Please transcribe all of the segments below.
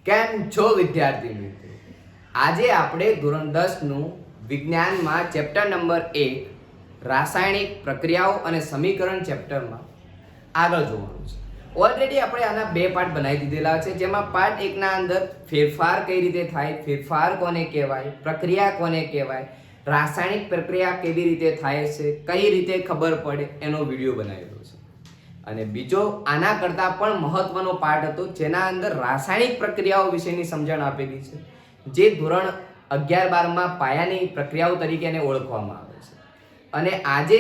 કેમ છો વિદ્યાર્થી મિત્રો? આજે આપણે ધોરણ 10 નું વિજ્ઞાનમાં ચેપ્ટર નંબર 1 રાસાયણિક પ્રક્રિયાઓ અને સમીકરણ ચેપ્ટરમાં આગળ જોવાનું છે. ઓલરેડી આપણે આના બે પાર્ટ બનાવી દીધેલા છે, જેમાં પાર્ટ 1 ના અંદર ફેરફાર કઈ રીતે થાય, ફેરફાર કોને કહેવાય, પ્રક્રિયા કોને કહેવાય, રાસાયણિક પ્રક્રિયા કેવી રીતે થાય છે, કઈ રીતે ખબર પડે એનો વિડીયો બનાવેલો છે. અને બીજો આના કરતાં પણ મહત્વનો પાર્ટ હતો, જેના અંદર રાસાયણિક પ્રક્રિયાઓ વિશેની સમજણ આપેલી છે, જે ધોરણ 11-12માં પાયાની પ્રક્રિયાઓ તરીકે એને ઓળખવામાં આવે છે. અને આજે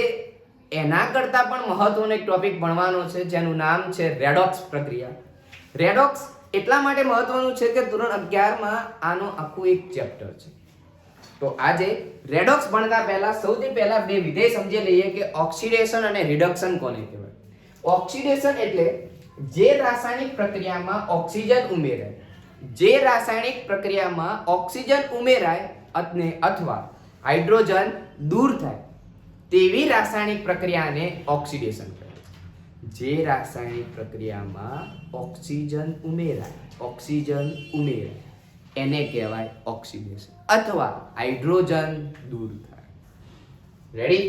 એના કરતાં પણ મહત્વનો એક ટોપિક ભણવાનો છે, જેનું નામ છે રેડોક્સ પ્રક્રિયા. રેડોક્સ એટલા માટે મહત્વનું છે કે ધોરણ 11માં આનું આખું એક ચેપ્ટર છે. તો આજે રેડોક્સ ભણતા પહેલા સૌથી પહેલા બે વિધેય સમજી લઈએ કે ઓક્સિડેશન અને રિડક્શન કોને કહેવાય. ઓક્સિડેશન એટલે જે રાસાયણિક પ્રક્રિયામાં ઓક્સિજન ઉમેરાય, જે રાસાયણિક પ્રક્રિયામાં ઓક્સિજન ઉમેરાય અથવા હાઇડ્રોજન દૂર થાય તેવી રાસાયણિક પ્રક્રિયાને ઓક્સિડેશન કહેવાય. જે રાસાયણિક પ્રક્રિયામાં ઓક્સિજન ઉમેરાય એને કહેવાય ઓક્સિડેશન અથવા હાઇડ્રોજન દૂર થાય. રેડી?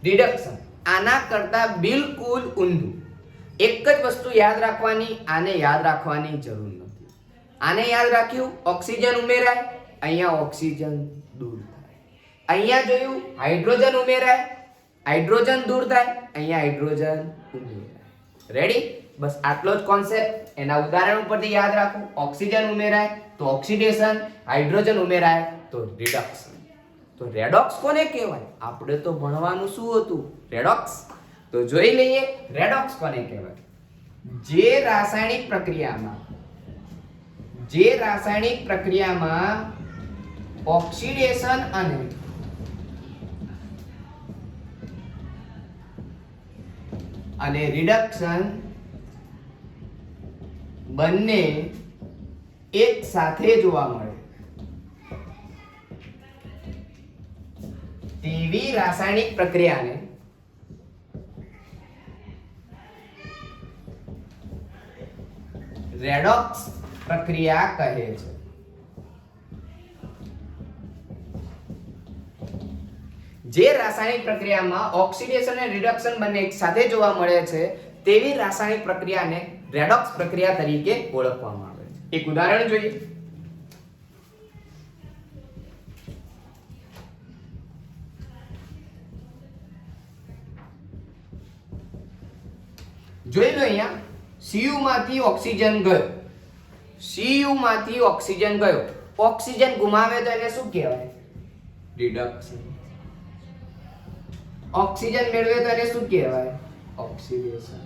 રિડક્શન આના કરતા બિલકુલ ઊંધું. એક જ વસ્તુ યાદ રાખવાની, આને યાદ રાખવાની જરૂર નથી. આને યાદ રાખ્યું, ઓક્સિજન ઉમેરાય, અહીંયા ઓક્સિજન દૂર થાય. અહીંયા જોયું, હાઇડ્રોજન ઉમેરાય, હાઇડ્રોજન દૂર થાય, અહીંયા હાઇડ્રોજન ઉમેરાય. રેડી? બસ આટલો જ કોન્સેપ્ટ. એના ઉદાહરણ ઉપરથી યાદ રાખો. ઓક્સિજન ઉમેરાય તો ઓક્સિડેશન, હાઇડ્રોજન ઉમેરાય તો રિડક્શન. તો રેડોક્સ કોને કહેવાય? આપણે તો ભણવાનું શું હતું? રેડોક્સ. તો જોઈ લઈએ રેડોક્સ કોને કહેવાય. જે રાસાયણિક પ્રક્રિયામાં ઓક્સિડેશન અને રિડક્શન બંને એક સાથે જોવા મળે તેવી રાસાયણિક પ્રક્રિયાને રેડોક્સ પ્રક્રિયા કહે છે. જે રાસાયણિક પ્રક્રિયામાં ઓક્સિડેશન અને રિડક્શન બંને એક સાથે જોવા મળે છે તેવી રાસાયણિક પ્રક્રિયાને રેડોક્સ પ્રક્રિયા તરીકે ઓળખવામાં આવે છે. એક ઉદાહરણ જોઈએ. જોઈ લો, અહીંયા Cu માંથી ઓક્સિજન ગયો. ઓક્સિજન ગુમાવે તો એને શું કહેવાય? રિડક્શન. ઓક્સિજન મેળવે તો એને શું કહેવાય? ઓક્સિડેશન.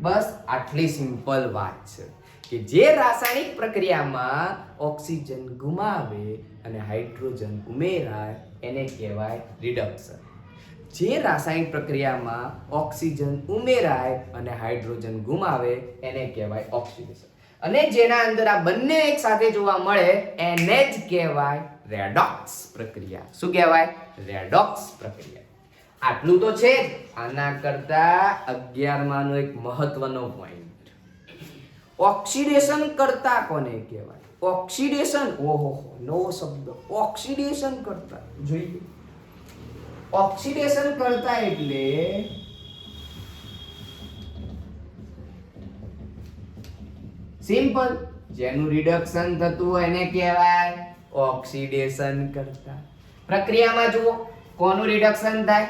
બસ આટલી સિમ્પલ વાત છે કે જે રાસાયણિક પ્રક્રિયામાં ઓક્સિજન ગુમાવે અને હાઇડ્રોજન ઉમેરાય એને કહેવાય રિડક્શન. જે રાસાયણિક પ્રક્રિયામાં ઓક્સિજન ઉમેરાય અને હાઇડ્રોજન ગુમાવે એને કહેવાય ઓક્સિડેશન. અને જેના અંદર આ બંને એક સાથે જોવા મળે એને જ કહેવાય રેડોક્સ પ્રક્રિયા. શું કહેવાય? રેડોક્સ પ્રક્રિયા. આટલું તો છે જ. આના કરતા 11માનો એક મહત્વનો પોઈન્ટ, ઓક્સિડેશન કરતા કોને કહેવાય? ઓક્સિડેશન, ઓહો નવો શબ્દ, ઓક્સિડેશન કરતા. જોઈએ, ઓક્સિડેશન કરતા એટલે સિમ્પલ, જેનું રિડક્શન થતું હોય એને કહેવાય ઓક્સિડેશન કરતા. પ્રક્રિયામાં જુઓ, કોનું રિડક્શન થાય?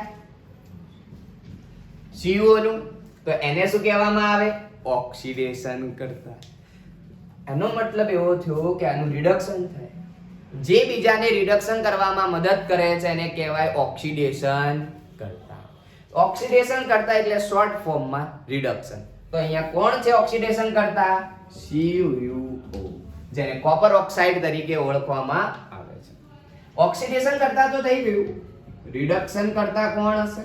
CO નું. તો એને શું કહેવામાં આવે? ઓક્સિડેશન કરતા. એનો મતલબ એવો થયો કે આનું રિડક્શન થાય. જે બીજાને રિડક્શન કરવામાં મદદ કરે છે એને કહેવાય ઓક્સિડેશન કરતા. ઓક્સિડેશન કરતા એટલે શોર્ટ ફોર્મમાં રિડક્શન. તો અહીંયા કોણ છે ઓક્સિડેશન કરતા? CuO, જેને કોપર ઓક્સાઇડ તરીકે ઓળખવામાં આવે છે. ઓક્સિડેશન કરતા તો થઈ ગયું. રિડક્શન કરતા કોણ હશે?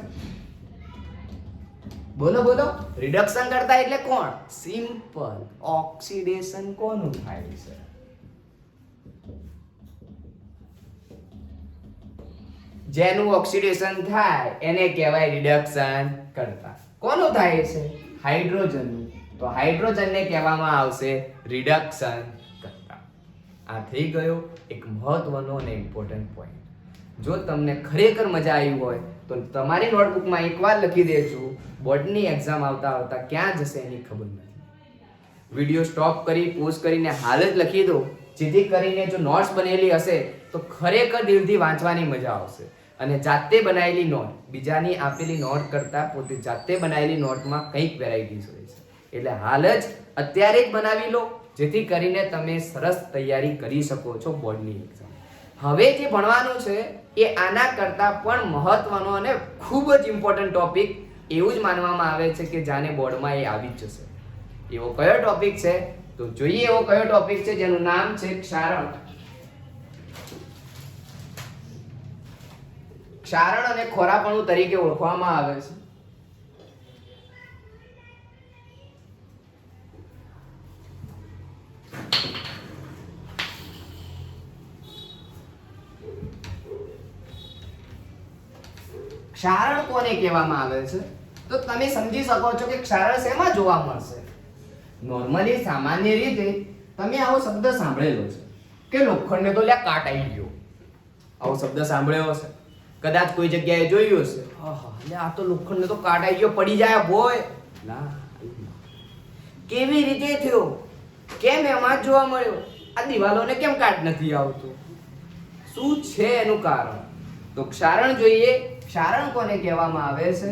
બોલો બોલો. રિડક્શન કરતા એટલે કોણ? સિમ્પલ, ઓક્સિડેશન કોનું થાય છે? જેનું ઓક્સિડેશન થાય એને કહેવાય રિડક્શન કરતા. કોનું થાય છે? હાઇડ્રોજનનું. તો હાઇડ્રોજનને કહેવામાં આવશે રિડક્શન કરતા. આ થઈ ગયો એક મહત્વનો અને ઇમ્પોર્ટન્ટ પોઈન્ટ. જો તમને ખરેખર મજા આવી હોય તો તમારી નોટબુકમાં એકવાર લખી દેજો. બોર્ડની એક્ઝામ આવતા ક્યાં જશે એની ખબર નથી. વિડીયો સ્ટોપ કરી પોઝ કરીને હાલ જ લખી દો, જેથી કરીને જો નોટ્સ બનેલી હશે તો ખરેખર દિલથી વાંચવાની મજા આવશે. અને જાતે બનાવેલી નોટ બીજાની આપેલી નોટ કરતાં પોતે જાતે બનાવેલી નોટમાં કંઈક વેરાયટીઝ હોય છે. એટલે હાલ જ અત્યારે જ બનાવી લો, જેથી કરીને તમે સરસ તૈયારી કરી શકો છો બોર્ડની એક્ઝામ. હવે જે ભણવાનું છે એ આના કરતાં પણ મહત્વનો અને ખૂબ જ ઇમ્પોર્ટન્ટ ટોપિક એવું જ માનવામાં આવે છે કે જાને બોર્ડમાં એ આવી જ જશે. એવો કયો ટોપિક છે તો જોઈએ. એવો કયો ટોપિક છે જેનું નામ છે ક્ષારણ. ક્ષારણ અને ખોરાપણું તરીકે ઓળખવામાં આવે છે. ક્ષારણ કોને કહેવામાં આવે છે તો તમે સમજી શકો છો કે ક્ષારણ શેમાં જોવા મળશે. નોર્મલી સામાન્ય રીતે તમે આવો શબ્દ સાંભળેલો છે કે લોખંડને તો લ્યા કાટ આવી ગયો. આવો શબ્દ સાંભળ્યો હશે, કદાચ કોઈ જગ્યાએ જોયું હશે. એટલે આ તો લોખંડને તો કાટ આવી ગયો, પડી જાય ભોય. ના, કેવી રીતે થયો? કેમ એમાં જોવા મળ્યો? આ દિવાલોને કેમ કાટ નથી આવતું? શું છે એનું કારણ? તો ક્ષારણ જોઈએ. ક્ષારણ કોને કહેવામાં આવે છે?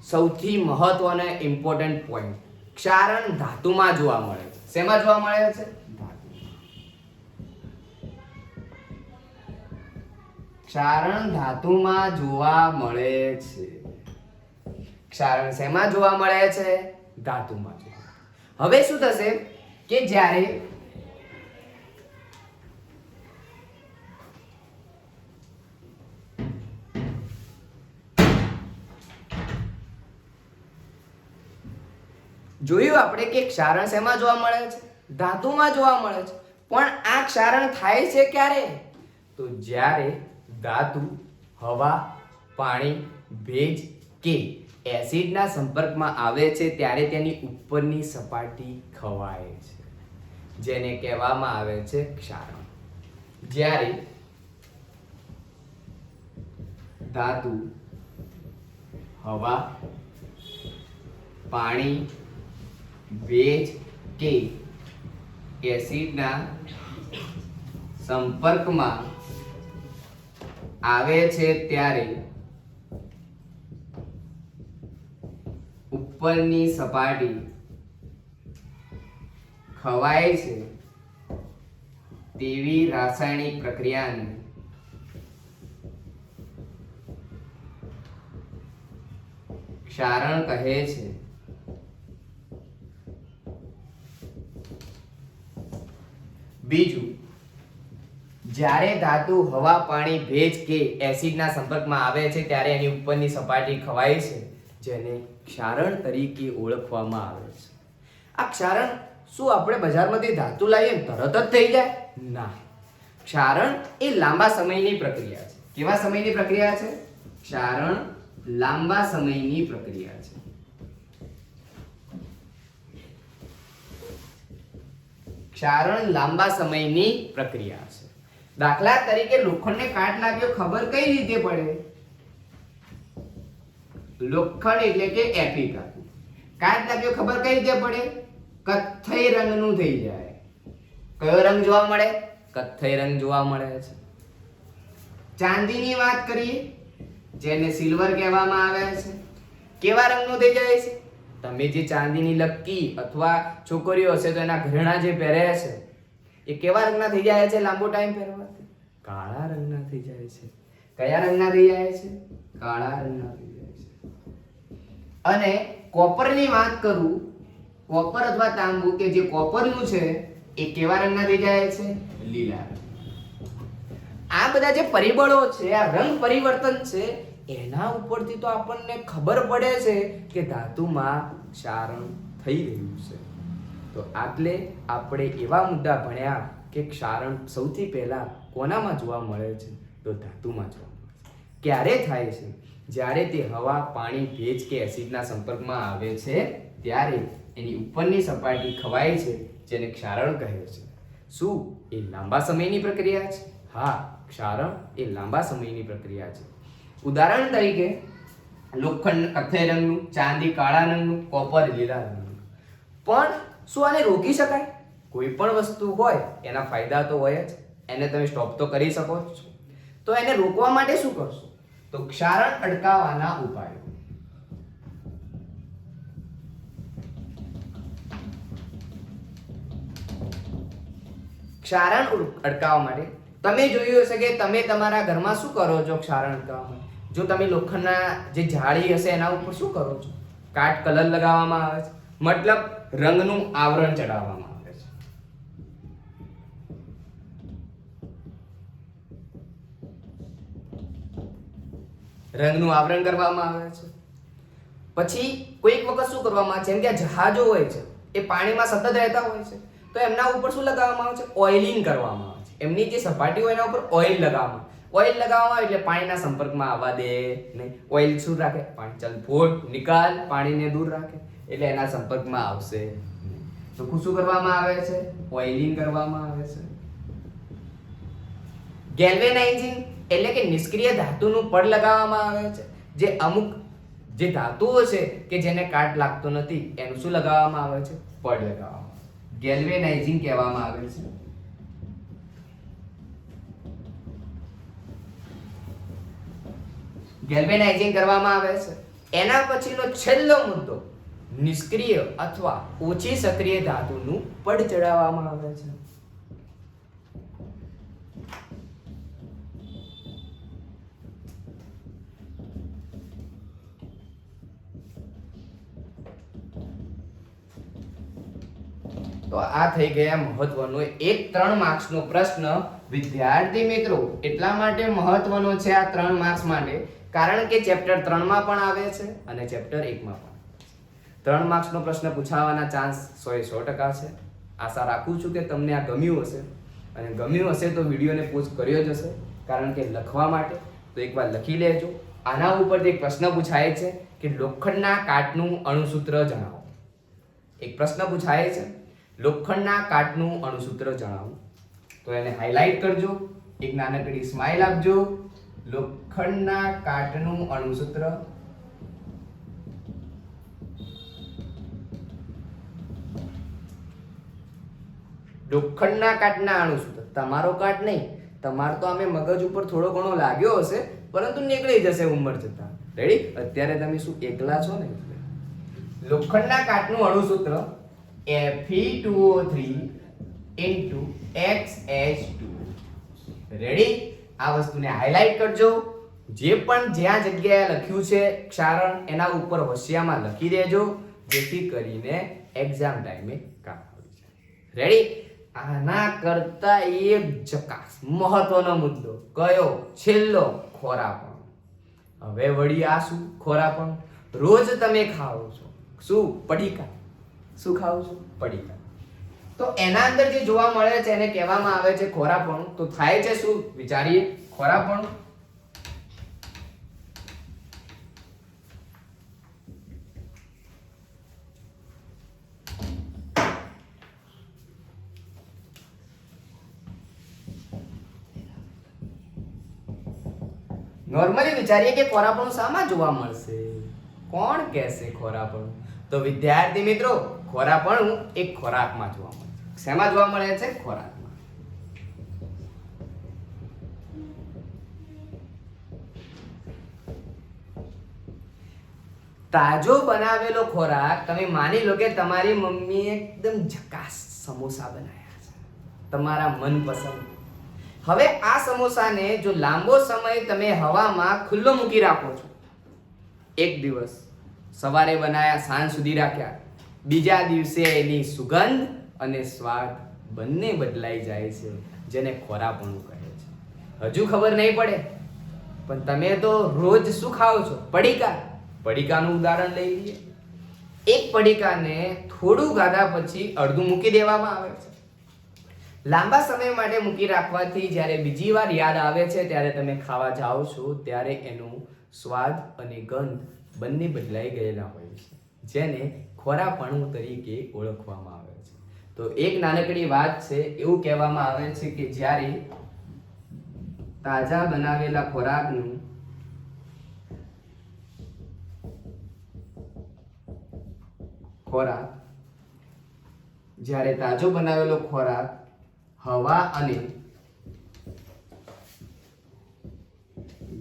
સૌથી મહત્વનો ઇમ્પોર્ટન્ટ પોઈન્ટ, ક્ષારણ ધાતુમાં જોવા મળે છે. શેમાં જોવા મળે છે? ક્ષારણ ધાતુમાં જોવા મળે છે. ક્ષારણ શેમાં જોવા મળે છે? ધાતુમાં. હવે શું થશે કે જ્યારે જોયું આપણે કે ક્ષારણ શેમાં જોવા મળે છે? ધાતુમાં જોવા મળે છે. પણ આ ક્ષારણ થાય છે ક્યારે? તો જ્યારે ધાતુ હવા, પાણી, ભેજ કે એસિડના સંપર્કમાં આવે છે ત્યારે તેની ઉપરની સપાટી ખવાય છે, જેને કહેવામાં આવે છે ક્ષારણ. જ્યારે ધાતુ હવા, પાણી, ભેજ કે એસિડના સંપર્કમાં આવે છે ત્યારે ઉપરની સપાટી ખવાય છે તેવી રાસાયણિક પ્રક્રિયાને ક્ષારણ કહે છે. બીજું, જ્યારે ધાતુ હવા, પાણી, ભેજ કે એસિડના સંપર્કમાં આવે છે ત્યારે એની ઉપરની સપાટી ખવાય છે, જેને ક્ષારણ તરીકે ઓળખવામાં આવે છે. આ ક્ષારણ શું આપણે બજારમાંથી ધાતુ લાવીએ તરત જ થઈ જાય? ના. ક્ષારણ એ લાંબા સમયની પ્રક્રિયા છે. કેવા સમયની પ્રક્રિયા છે? ક્ષારણ લાંબા સમયની પ્રક્રિયા છે. ક્ષારણ લાંબા સમયની પ્રક્રિયા છે. દાખલા તરીકે લોખંડને કાટ લાગ્યો, ખબર કઈ રીતે પડે? લોખંડ એટલે કે Fe ધાતુ. કાટ લાગ્યો ખબર કઈ રીતે પડે? કથ્થઈ રંગનું થઈ જાય. કયો રંગ જોવા મળે? કથ્થઈ રંગ જોવા મળે છે. ચાંદીની વાત કરીએ, જેને સિલ્વર કહેવામાં આવે છે, કેવા રંગનું થઈ જાય છે? તમે જે ચાંદીની લક્કી અથવા છોકરીઓ હશે તો એના ઘરેણા જે પહેરે છે એ કેવા રંગના થઈ જાય છે? લાંબો ટાઈમ પહેરવાથી કાળા રંગના થઈ જાય છે. કયા રંગના થઈ જાય છે? કાળા રંગના થઈ જાય છે. અને કોપરની વાત કરું, કોપર અથવા તાંબુ કે જે કોપરનું છે એ કેવા રંગના થઈ જાય છે? લીલા. આ બધા જે પરિબળો છે, આ રંગ પરિવર્તન છે, એના ઉપરથી તો આપણને ખબર પડે છે કે ધાતુમાં ક્ષારણ થઈ રહ્યું છે. તો આટલે આપણે એવા મુદ્દા ભણ્યા કે ક્ષારણ સૌથી પહેલા કોનામાં જોવા મળે છે? તો ધાતુમાં જોવા મળે છે. ક્યારે થાય છે? જ્યારે તે હવા, પાણી, ભેજ કે એસિડના સંપર્કમાં આવે છે ત્યારે એની ઉપરની સપાટી ખવાય છે, જેને ક્ષારણ કહે છે. શું એ લાંબા સમયની પ્રક્રિયા છે? હા, ક્ષારણ એ લાંબા સમયની પ્રક્રિયા છે. ઉદાહરણ તરીકે લોખંડ કથ્થઈ રંગનું, ચાંદી કાળા રંગનું, કોપર લીલા રંગનું. પણ શું આને રોકી શકાય? કોઈ પણ વસ્તુ હોય એના ફાયદા તો હોય જ, એને તમે સ્ટોપ તો કરી શકો છો. તો એને રોકવા માટે શું કરશો? તો ક્ષારણ અટકાવવાના ઉપાયો. ક્ષારણ અટકાવવા માટે તમે જોયું હશે કે તમે તમારા ઘરમાં શું કરો છો ક્ષારણ અટકાવવા માટે? જો તમે લોખંડના જે જાળી હશે એના ઉપર શું કરો છો? કાટ કલર લગાવવામાં આવે છે, મતલબ રંગનું આવરણ ચડાવવામાં આવે છે. રંગનું આવરણ કરવામાં આવે છે. પછી કોઈક વખત શું કરવામાં આવે છે, જેમ કે જહાજો હોય છે એ પાણીમાં સતત રહેતા હોય છે, તો એમના ઉપર શું લગાવવામાં આવે છે? ઓઇલિંગ કરવામાં આવે છે. એમની જે સપાટી હોય એના ઉપર ઓઇલ લગાવવામાં આવે એટલે પાણીના સંપર્કમાં આવવા દે નહીં. ઓઇલ શું રાખે? પાણી ચાલ ફોડ નિકાલ, પાણીને દૂર રાખે, એટલે એના સંપર્કમાં આવશે નહીં. તો શું કરવામાં આવે છે? ઓઇલિંગ કરવામાં આવે છે. ગેલ્વેનાઇઝિંગ એટલે કે નિષ્ક્રિય ધાતુનું પડ લગાવવામાં આવે છે. જે અમુક જે ધાતુઓ છે કે જેને કાટ લાગતો નથી એનું શું લગાવવામાં આવે છે? પડ લગાવવામાં. ગેલ્વેનાઇઝિંગ કહેવામાં આવે છે. ગેલ્વેનાઇઝિંગ કરવામાં આવે છે. એના પછીનો છેલ્લો મુદ્દો, નિષ્ક્રિય અથવા ઓછી સક્રિય ધાતુનું પડ ચડાવવામાં આવે છે. તો આ થઈ ગયા મહત્વનો એક 3 માર્ક્સનો પ્રશ્ન. વિદ્યાર્થી મિત્રો, એટલા માટે મહત્વનો છે આ 3 માર્ક્સ માટે કારણ કે ચેપ્ટર 3 માં પણ આવે છે અને ચેપ્ટર 1 માં પણ. 3 માર્ક્સનો પ્રશ્ન પૂછાવાના ચાન્સ 100% છે. આશા રાખું છું કે તમને આ ગમ્યું હશે, અને ગમ્યું હશે તો વિડીયોને પોઝ કર્યો જ હશે, કારણ કે લખવા માટે તો એકવાર લખી લેજો. આના ઉપર એક પ્રશ્ન પૂછાય છે કે લોખંડના કાટનું અણુસૂત્ર જણાવો. એક પ્રશ્ન પૂછાય છે, લોખંડના કાટનું અણુસૂત્ર જણાવો. તો એને હાઇલાઇટ કરજો, એક નાનકડી સ્માઇલ આપજો. લોખંડના કાટનું અણુસૂત્ર. લોખંડના કાટના અણુસૂત્ર. તમારો કાટ નહીં, તમારો તો અમે મગજ ઉપર થોડો ઘણો લાગ્યો હશે, પરંતુ નીકળી જશે ઉંમર જતા. રેડી? અત્યારે તમે શું એકલા છો ને? લોખંડના કાટનું અણુસૂત્ર Fe2O3 XH2. રેડી? આ વસ્તુને હાઇલાઇટ કરજો. જે પણ જ્યાં જગ્યાએ લખ્યું છે ક્ષારણ એના ઉપર હોશિયામાં લખી દેજો, જેથી કરીને એક્ઝામ ટાઈમે કામ આવી જાય. રેડી? આના કરતા એક જકાસ મહત્વનો મુદ્દો કયો? છેલ્લો, ખોરાપણ. હવે વળી આ શું ખોરાપણ? રોજ તમે ખાઓ છો શું? પડીકા. શું ખાઓ છો? પડીકા. તો એના અંદર જે જોવા મળે છે એને કહેવામાં આવે છે ખોરાપણ. તો થાય છે શું? વિચારીએ. ખોરાપણ નોર્મલી વિચારીએ કે ખોરાપણું શામાં જોવા મળશે? કોણ કહેશે ખોરાપણું? તો વિદ્યાર્થી મિત્રો, ખોરાપણું એક ખોરાકમાં જોવા મળે છે. શેમાં જોવા મળે છે? ખોરાકમાં. તાજો બનાવેલો ખોરાક, તમે માની લો કે તમારી મમ્મીએ એકદમ ઝકાસ સમોસા બનાવ્યા છે, તમારા મનપસંદ. હવે આ સમોસાને જો લાંબો સમય તમે હવામાં ખુલ્લો મૂકી રાખો છો, એક દિવસ સવારે બનાવ્યા, સાંજ સુધી રાખ્યા, બીજા દિવસે એની સુગંધ અને સ્વાદ બંને બદલાઈ જાય છે, જેને ખોરાપણું કહે છે. હજુ ખબર નહીં પડે, પણ તમે તો રોજ શું ખાઓ છો? પડીકા. પડીકાનું ઉદાહરણ લઈ લઈએ. એક પડીકાને થોડું ખાધા પછી અડધું મૂકી દેવામાં આવે છે. લાંબા સમય માટે મૂકી રાખવાથી જ્યારે બીજી વાર યાદ આવે છે ત્યારે તમે ખાવા જાઓ છો ત્યારે એનું સ્વાદ અને ગંધ બંને બદલાઈ ગયેલા હોય છે, જેને ખોરાપણું તરીકે ઓળખવામાં આવે છે. તો એક નાનકડી વાત છે, એવું કહેવામાં આવે છે કે જ્યારે તાજા બનાવેલા ખોરાકનું જ્યારે તાજો બનાવેલો ખોરાક હવા અને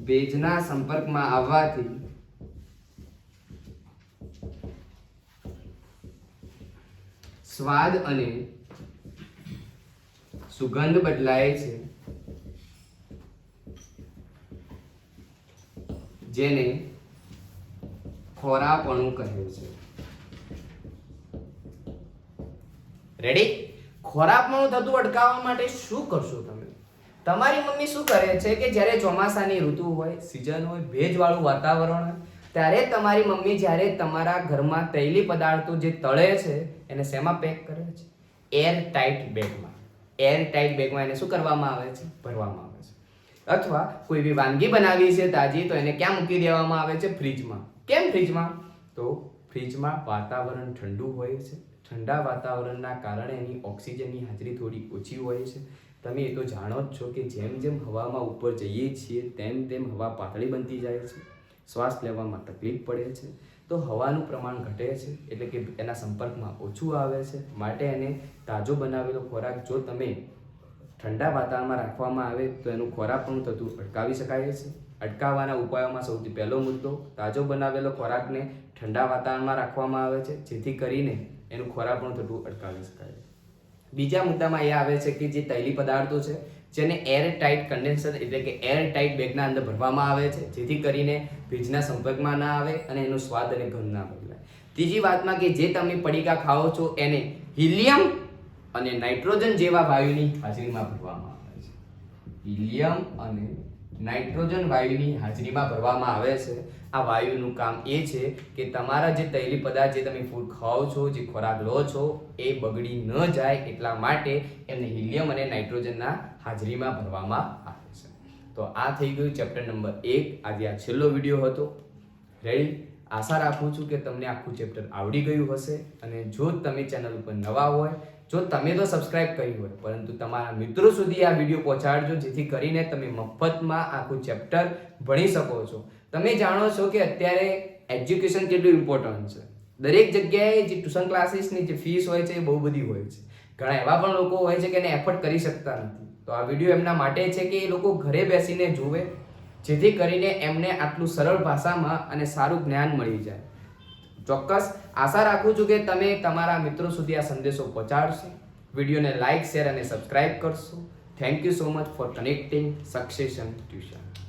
ભેજના સંપર્કમાં આવવાથી સ્વાદ અને સુગંધ બદલાય છે, જેને ખોરાપણું કહે છે. રેડી? ખોરાપણું થતું અટકાવવા માટે શું કરશો તમે? તમારી મમ્મી શું કરે છે કે જ્યારે ચોમાસાની ઋતુ હોય, સિઝન હોય, ભેજવાળું વાતાવરણ હોય, ત્યારે તમારી મમ્મી જ્યારે તમારા ઘરમાં તૈલી પદાર્થો જે તળે છે એને શેમાં પેક કરે છે? એર ટાઈટ બેગમાં. એર ટાઈટ બેગમાં એને શું કરવામાં આવે છે? ભરવામાં આવે છે. અથવા કોઈ બી વાનગી બનાવી છે તાજી, તો એને ક્યાં મૂકી દેવામાં આવે છે? ફ્રીજમાં. કેમ ફ્રીજમાં? તો ફ્રીજમાં વાતાવરણ ઠંડુ હોય છે. ઠંડા વાતાવરણના કારણે એની ઓક્સિજનની હાજરી થોડી ઓછી હોય છે. તમે એ તો જાણો જ છો કે જેમ જેમ હવામાં ઉપર જઈએ છીએ તેમ તેમ હવા પાતળી બનતી જાય છે, શ્વાસ લેવામાં તકલીફ પડે છે, તો હવાનું પ્રમાણ ઘટે છે, એટલે કે એના સંપર્કમાં ઓછું આવે છે. માટે એને તાજો બનાવેલો ખોરાક જો તમે ઠંડા વાતાવરણમાં રાખવામાં આવે તો એનું ખોરાપણું થતું અટકાવી શકાય છે. અટકાવવાના ઉપાયોમાં સૌથી પહેલો મુદ્દો, તાજો બનાવેલો ખોરાકને ઠંડા વાતાવરણમાં રાખવામાં આવે છે, જેથી કરીને એનું ખોરાપણું થતું અટકાવી શકાય છે. બીજા મુદ્દામાં એ આવે છે કે જે તૈલી પદાર્થો છે જેને એર ટાઈટ કન્ડેન્સર એટલે કે એર ટાઈટ બેગના અંદર ભરવામાં આવે છે, જેથી કરીને ભેજના સંપર્કમાં ના આવે અને એનો સ્વાદ અને ગંધ ના બદલાય. ત્રીજી વાતમાં કે જે તમે પડીકા ખાઓ છો એને હિલિયમ અને નાઇટ્રોજન જેવા વાયુની હાજરીમાં ભરવામાં આવે છે. હિલિયમ અને નાઇટ્રોજન વાયુની હાજરીમાં ભરવામાં આવે છે. આ વાયુનું કામ એ છે કે તમારા જે તૈલી પદાર્થ જે તમે ફૂડ ખાઓ છો, જે ખોરાક લો છો, એ બગડી ન જાય એટલા માટે એમને હિલિયમ અને નાઇટ્રોજનના હાજરીમાં ભરવામાં આવે છે. તો આ થઈ ગયું ચેપ્ટર નંબર 1. આજે આ છેલ્લો વિડીયો હતો. રેડી? આશા રાખું છું કે તમને આખું ચેપ્ટર આવડી ગયું હશે. અને જો તમે ચેનલ ઉપર નવા હોય, જો તમે તો સબસ્ક્રાઇબ કરી હોય, પરંતુ તમારા મિત્રો સુધી આ વિડીયો પહોંચાડજો, જેથી કરીને તમે મફતમાં આખું ચેપ્ટર ભણી શકો છો. તમે જાણો છો કે અત્યારે એજ્યુકેશન કેટલું ઇમ્પોર્ટન્ટ છે. દરેક જગ્યાએ જે ટ્યુશન ક્લાસીસની જે ફીસ હોય છે એ બહુ બધી હોય છે. ઘણા એવા પણ લોકો હોય છે કે એને એફોર્ડ કરી શકતા નથી. તો આ વિડીયો એમના માટે છે કે એ લોકો ઘરે બેસીને જુએ, જેથી કરીને એમને આટલું સરળ ભાષામાં અને સારું જ્ઞાન મળી જાય. ચોક્કસ આશા રાખું છું કે તમે તમારા મિત્રો સુધી આ સંદેશો પહોંચાડશો. વિડીયોને લાઇક, શેર અને સબસ્ક્રાઇબ કરશો. Thank you so much for connecting succession tuition.